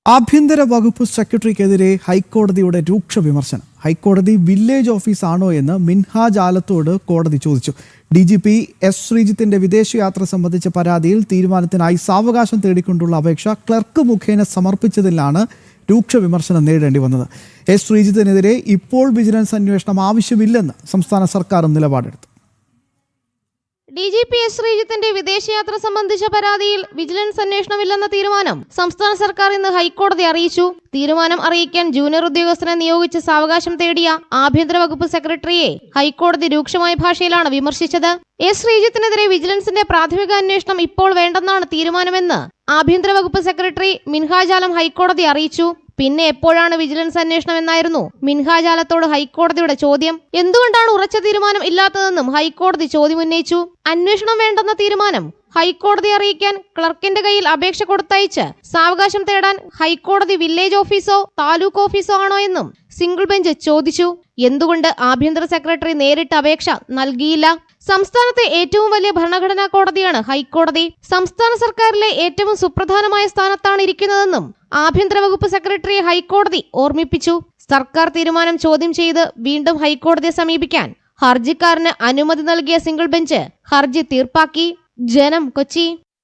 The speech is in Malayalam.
ആഭ്യന്തര വകുപ്പ് സെക്രട്ടറിക്കെതിരെ ഹൈക്കോടതിയുടെ രൂക്ഷ വിമർശനം. ഹൈക്കോടതി വില്ലേജ് ഓഫീസാണോ എന്ന് മിൻഹാജ് ആലത്തോട് കോടതി ചോദിച്ചു. DGP S. ശ്രീജിത്തിന്റെ വിദേശയാത്ര സംബന്ധിച്ച പരാതിയിൽ തീരുമാനത്തിനായി സാവകാശം തേടിക്കൊണ്ടുള്ള അപേക്ഷ ക്ലർക്ക് മുഖേന സമർപ്പിച്ചതിലാണ് രൂക്ഷ വിമർശനം നേരിടേണ്ടി വന്നത്. S. ശ്രീജിത്തിനെതിരെ ഇപ്പോൾ വിജിലൻസ് അന്വേഷണം ആവശ്യമില്ലെന്ന് സംസ്ഥാന സർക്കാരും നിലപാടെടുത്തു. DGP S. ശ്രീജിത്തിന്റെ വിദേശയാത്ര സംബന്ധിച്ച പരാതിയിൽ വിജിലൻസ് അന്വേഷണമില്ലെന്ന തീരുമാനം സംസ്ഥാന സർക്കാർ ഇന്ന് ഹൈക്കോടതി അറിയിച്ചു. തീരുമാനം അറിയിക്കാൻ ജൂനിയർ ഉദ്യോഗസ്ഥനെ നിയോഗിച്ച് സാവകാശം തേടിയ ആഭ്യന്തര വകുപ്പ് സെക്രട്ടറിയെ ഹൈക്കോടതി രൂക്ഷമായ ഭാഷയിലാണ് വിമർശിച്ചത്. S. ശ്രീജിത്തിനെതിരെ വിജിലൻസിന്റെ പ്രാഥമിക അന്വേഷണം ഇപ്പോൾ വേണ്ടെന്നാണ് തീരുമാനമെന്ന് ആഭ്യന്തര വകുപ്പ് സെക്രട്ടറി മിൻഹാജ് ആലം ഹൈക്കോടതി അറിയിച്ചു. പിന്നെ എപ്പോഴാണ് വിജിലൻസ് അന്വേഷണം എന്നായിരുന്നു മിൻഹാജ് ആലത്തോട് ഹൈക്കോടതിയുടെ ചോദ്യം. എന്തുകൊണ്ടാണ് ഉറച്ച തീരുമാനം ഇല്ലാത്തതെന്നും ഹൈക്കോടതി ചോദ്യമുന്നയിച്ചു. അന്വേഷണം വേണ്ടെന്ന തീരുമാനം ഹൈക്കോടതി അറിയിക്കാൻ ക്ലർക്കിന്റെ കയ്യിൽ അപേക്ഷ കൊടുത്തയച്ച് സാവകാശം തേടാൻ ഹൈക്കോടതി വില്ലേജ് ഓഫീസോ താലൂക്ക് ഓഫീസോ ആണോ എന്നും സിംഗിൾ ബെഞ്ച് ചോദിച്ചു. എന്തുകൊണ്ട് ആഭ്യന്തര സെക്രട്ടറി നേരിട്ട് അപേക്ഷ നൽകിയില്ല? സംസ്ഥാനത്തെ ഏറ്റവും വലിയ ഭരണഘടനാ കോടതിയാണ് ഹൈക്കോടതി. സംസ്ഥാന സർക്കാരിലെ ഏറ്റവും സുപ്രധാനമായ സ്ഥാനത്താണ് ഇരിക്കുന്നതെന്നും ആഭ്യന്തര വകുപ്പ് സെക്രട്ടറിയെ ഹൈക്കോടതി ഓർമ്മിപ്പിച്ചു. സർക്കാർ തീരുമാനം ചോദ്യം ചെയ്ത് വീണ്ടും ഹൈക്കോടതിയെ സമീപിക്കാൻ ഹർജിക്കാരന് അനുമതി നൽകിയ സിംഗിൾ ബെഞ്ച് ഹർജി തീർപ്പാക്കി. ജനം, കൊച്ചി.